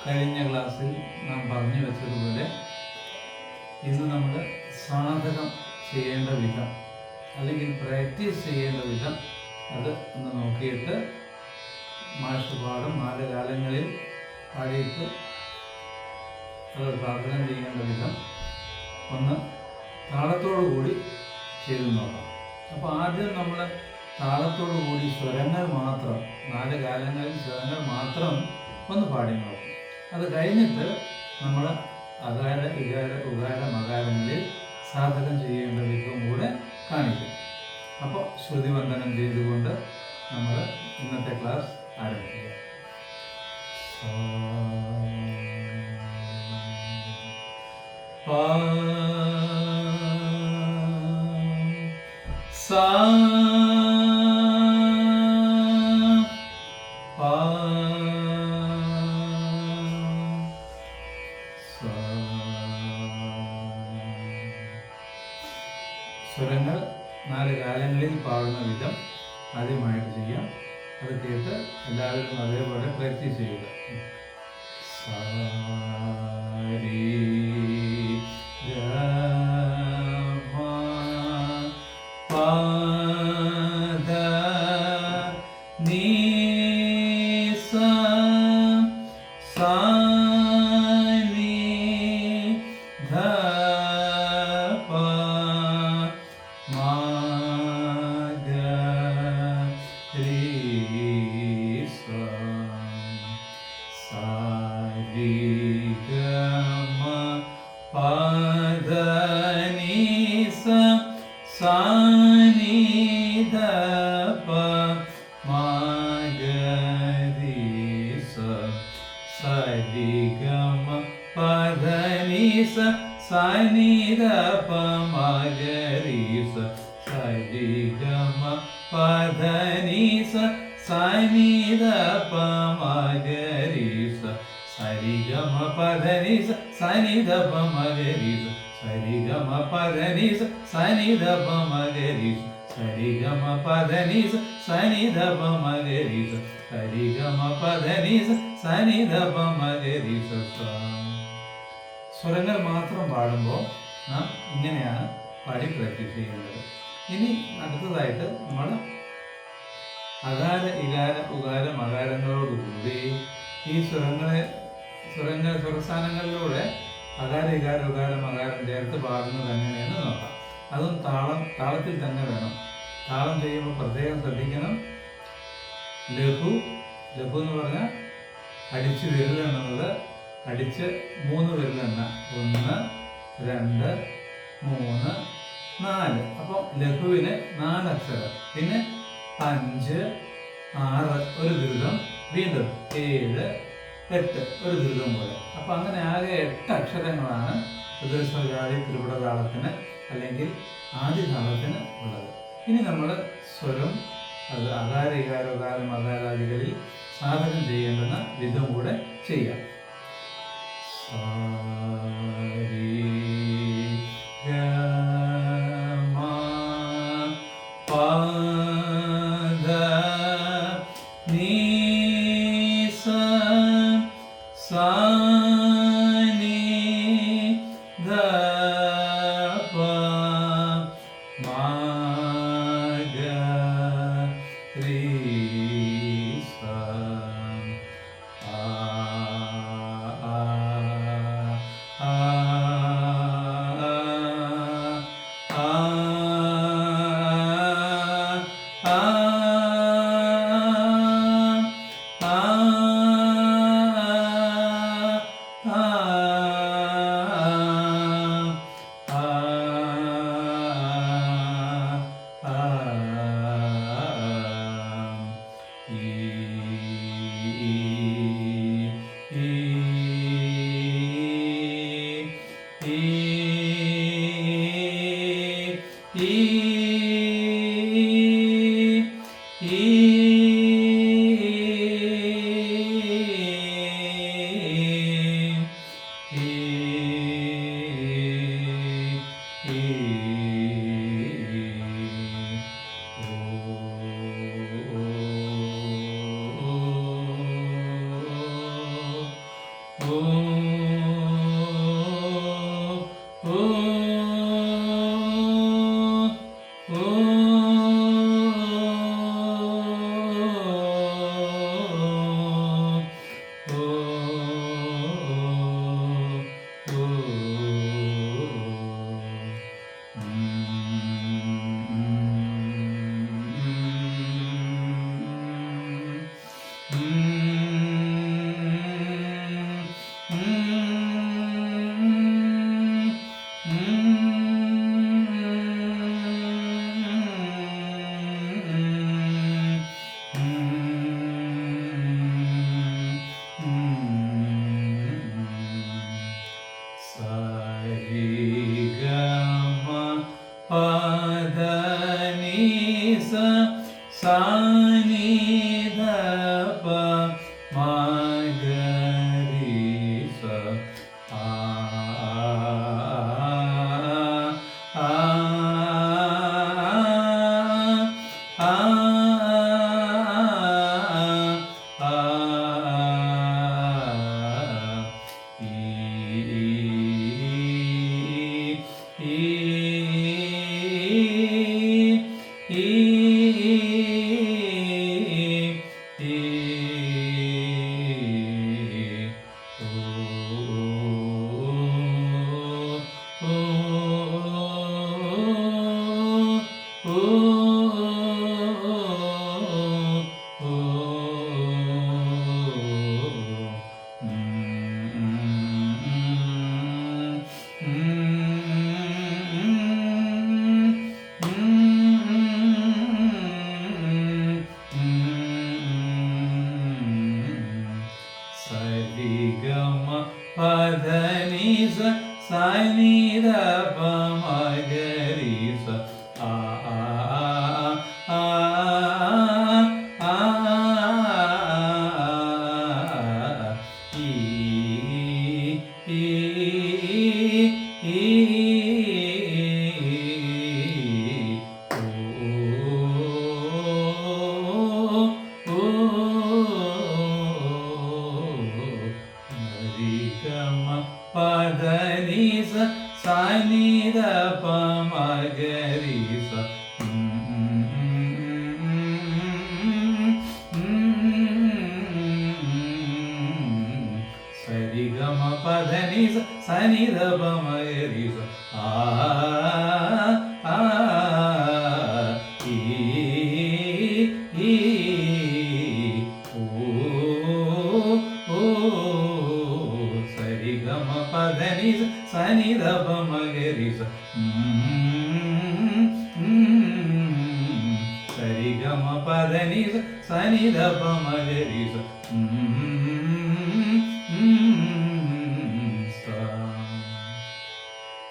കഴിഞ്ഞ ക്ലാസ്സിൽ നാം പറഞ്ഞു വെച്ചതുപോലെ ഇന്ന് നമ്മൾ സാധകം ചെയ്യേണ്ട വിധം അല്ലെങ്കിൽ പ്രാക്ടീസ് ചെയ്യേണ്ട വിധം അത് ഒന്ന് നോക്കിയിട്ട് മാഷ് പാടും 4 കാലങ്ങളിൽ പാടിയിട്ട് അത് സാധകം ചെയ്യേണ്ട വിധം ഒന്ന് താളത്തോടു കൂടി ചെയ്തു നോക്കാം. അപ്പോൾ ആദ്യം നമ്മൾ താളത്തോടു കൂടി സ്വരങ്ങൾ മാത്രം 4 കാലങ്ങളിൽ സ്വരങ്ങൾ മാത്രം ഒന്ന് പാടി നോക്കും. അത് കഴിഞ്ഞിട്ട് നമ്മൾ അകാര വികാര ഉകാര മകാരങ്ങളിൽ സാധകം ചെയ്യേണ്ട വിധവും കൂടെ കാണിക്കും. അപ്പോൾ ശ്രുതിവന്ദനം ചെയ്തുകൊണ്ട് നമ്മൾ ഇന്നത്തെ ക്ലാസ് ആരംഭിക്കുക. സ്വരങ്ങൾ 4 കാലങ്ങളിൽ പാടുന്ന വിധം ആദ്യമായിട്ട് ചെയ്യാം. അത് കേട്ട് എല്ലാവരും അതേപോലെ പ്രാക്ടീസ് ചെയ്യുക. സ്വരങ്ങൾ മാത്രം പാടുമ്പോൾ നാം ഇങ്ങനെയാണ് പാടി പ്രാക്ടീസ് ചെയ്യേണ്ടത്. ഇനി അടുത്തതായിട്ട് നമ്മൾ അകാര ഇകാര ഉകാര മകാരങ്ങളോടുകൂടി ഈ സ്വരസ്ഥാനങ്ങളിലൂടെ അകാര ഇകാര ഉകാര മകാരം ചേർത്ത് പാടുന്നത് എങ്ങനെയെന്ന് നോക്കാം. അതും താളത്തിൽ തന്നെ വേണം. താളം ചെയ്യുമ്പോൾ പ്രത്യേകം ശ്രദ്ധിക്കണം. ലഘു എന്ന് പറഞ്ഞാൽ അടിച്ച് വിരലെണ്ണുന്നത്, അടിച്ച് 3 വിരലെണ്ണ, 1 2 3 4. അപ്പോൾ ലഘുവിന് 4 അക്ഷരം, പിന്നെ 5 6 ഒരു ദ്രുതം, വീണ്ടും 7 8 ഒരു ദ്രുതം പോലെ. അപ്പം അങ്ങനെ ആകെ 8 അക്ഷരങ്ങളാണ് ഋതുസ്വരാദി ത്രിപുട താളത്തിന് അല്ലെങ്കിൽ ആദ്യ താളത്തിന് ഉള്ളത്. ഇനി നമ്മൾ സ്വരം അത് അകാര ഇകാര ഉകാര മകാരാദികളിൽ സാധകം ചെയ്യേണ്ടുന്ന വിധം കൂടെ ചെയ്യാം.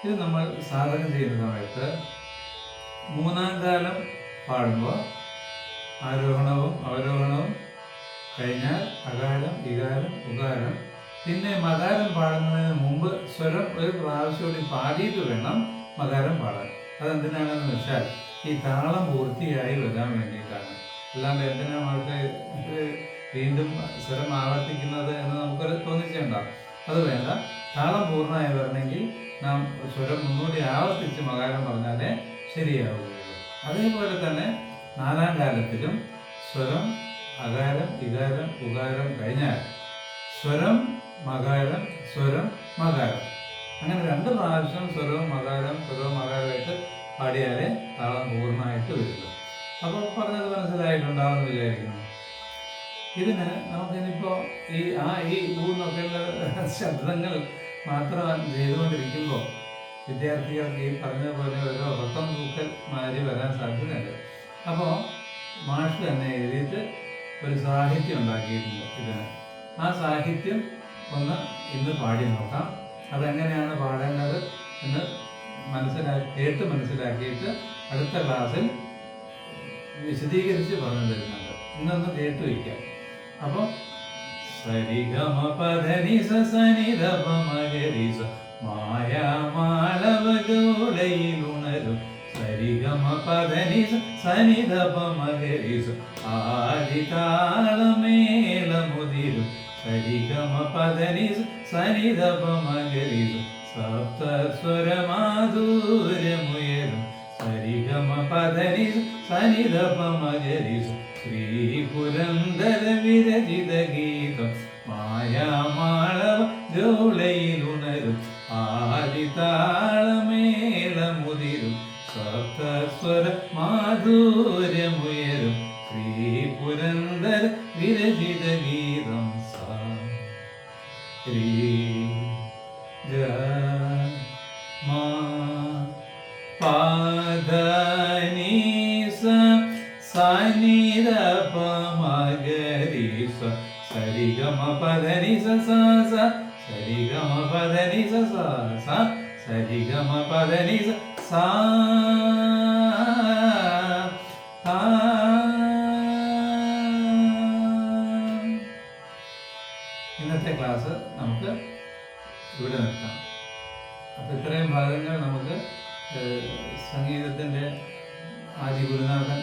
ഇത് നമ്മൾ സാധന ചെയ്യുന്ന സമയത്ത് മൂന്നാം കാലം പാടുമ്പോൾ ആരോഹണവും അവരോഹണവും കഴിഞ്ഞാൽ അകാരം, ഇകാരം, ഉകാരം, പിന്നെ മകാരം പാടുന്നതിന് മുമ്പ് സ്വരം ഒരു പ്രാവശ്യം കൂടി പാടിയിട്ട് വേണം മകാരം പാടാൻ. അതെന്തിനാണെന്ന് വെച്ചാൽ ഈ താളം പൂർത്തിയായി വരാൻ വേണ്ടിയിട്ടാണ്. അല്ലാണ്ട് എന്തിനാ ആൾക്ക് വീണ്ടും സ്വരം ആവർത്തിക്കുന്നത് എന്ന് നമുക്കൊരു തോന്നിച്ചുണ്ടാവും. അത് വേണ്ട. താളം പൂർണ്ണമായി വരണമെങ്കിൽ നാം സ്വരം ഒന്നുകൂടി ആവർത്തിച്ച് മകാരം പറഞ്ഞാലേ ശരിയാവുകയുള്ളൂ. അതേപോലെ തന്നെ നാലാം കാലത്തിലും സ്വരം അകാരം, ഇകാരം, ഉകാരം കഴിഞ്ഞാൽ സ്വരം മകാരം, സ്വരം മകാരം, അങ്ങനെ 2 പ്രാവശ്യം സ്വരവും മകാരമായിട്ട് പാടിയാലേ താളം പൂർണ്ണമായിട്ട് വരുള്ളൂ. അപ്പോൾ പറഞ്ഞത് മനസ്സിലായിട്ടുണ്ടാവുമെന്ന് വിചാരിക്കുന്നു. ഇതിന് നമുക്കിനിപ്പോൾ ഈ ഊന്നൊക്കെയുള്ള ശബ്ദങ്ങൾ മാത്രം ചെയ്തുകൊണ്ടിരിക്കുമ്പോൾ വിദ്യാർത്ഥികൾക്ക് ഈ പറഞ്ഞതുപോലെ ഓരോ ഒട്ടം തൂക്കൽ മാതിരി വരാൻ സാധ്യതയുണ്ട്. അപ്പോൾ മാഷ് തന്നെ എഴുതിയിട്ട് ഒരു സാഹിത്യം ഉണ്ടാക്കിയിട്ടുണ്ട് ഇതിന്. ആ സാഹിത്യം ഒന്ന് ഇന്ന് പാടി നോക്കാം. അതെങ്ങനെയാണ് പാടേണ്ടത് എന്ന് കേട്ട് മനസ്സിലാക്കിയിട്ട് അടുത്ത ക്ലാസ്സിൽ വിശദീകരിച്ച് പറഞ്ഞു തരുന്നുണ്ട്. ഇന്നൊന്ന് കേട്ട് വയ്ക്കാം. അപ്പോൾ സരിഗമ പധനി സനിധപ മഗരിസ മായാമാളവജോലയിലുണരും സരിഗമ പധനി സനിധപ മഗരിസ ആദിതാളമേളമുതിരും സരിഗമ പദനി സനിധപമഗരി സപ്തസ്വരമാധുര്യമുയരും സരിഗമ പദനി സനിധപമഗരി ശ്രീ പുരന്ദര വിരചിത ഗീതം മായാമാളവ ജോളയിലുണരും ആദിതാളമേളമുതിരും സപ്തസ്വര മാധുര്യമുയരും ശ്രീ പുരന്ദര വിരചിത ഗീതം ശ്രീ ഗ മാ പാദനി സനി ധ പ മ ഗ രി സ സരിഗമ പദനി സ സരിഗമ പദനി സ സരിഗമ പദനി സ ഇന്നത്തെ ക്ലാസ് നമുക്ക് ഇവിടെ നിർത്താം. അപ്പം ഇത്രയും ഭാഗങ്ങൾ നമുക്ക് സംഗീതത്തിൻ്റെ ആദി ഗുരുനാഥൻ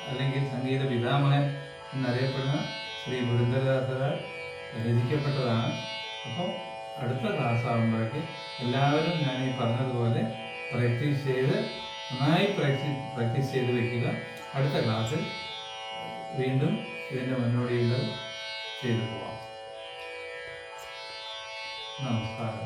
അല്ലെങ്കിൽ സംഗീത പിതാമഹൻ എന്നറിയപ്പെടുന്ന ശ്രീ പുരന്ദരദാസരാൽ രചിക്കപ്പെട്ടതാണ്. അപ്പോൾ അടുത്ത ക്ലാസ് ആകുമ്പോഴേക്ക് എല്ലാവരും ഞാൻ ഈ പറഞ്ഞതുപോലെ പ്രാക്ടീസ് ചെയ്ത് നന്നായി പ്രാക്ടീസ് ചെയ്ത് വയ്ക്കുക. അടുത്ത ക്ലാസ്സിൽ വീണ്ടും ഇതിൻ്റെ മുന്നോടിയുള്ളത് ചെയ്തു പോവാം. നമസ്കാരം.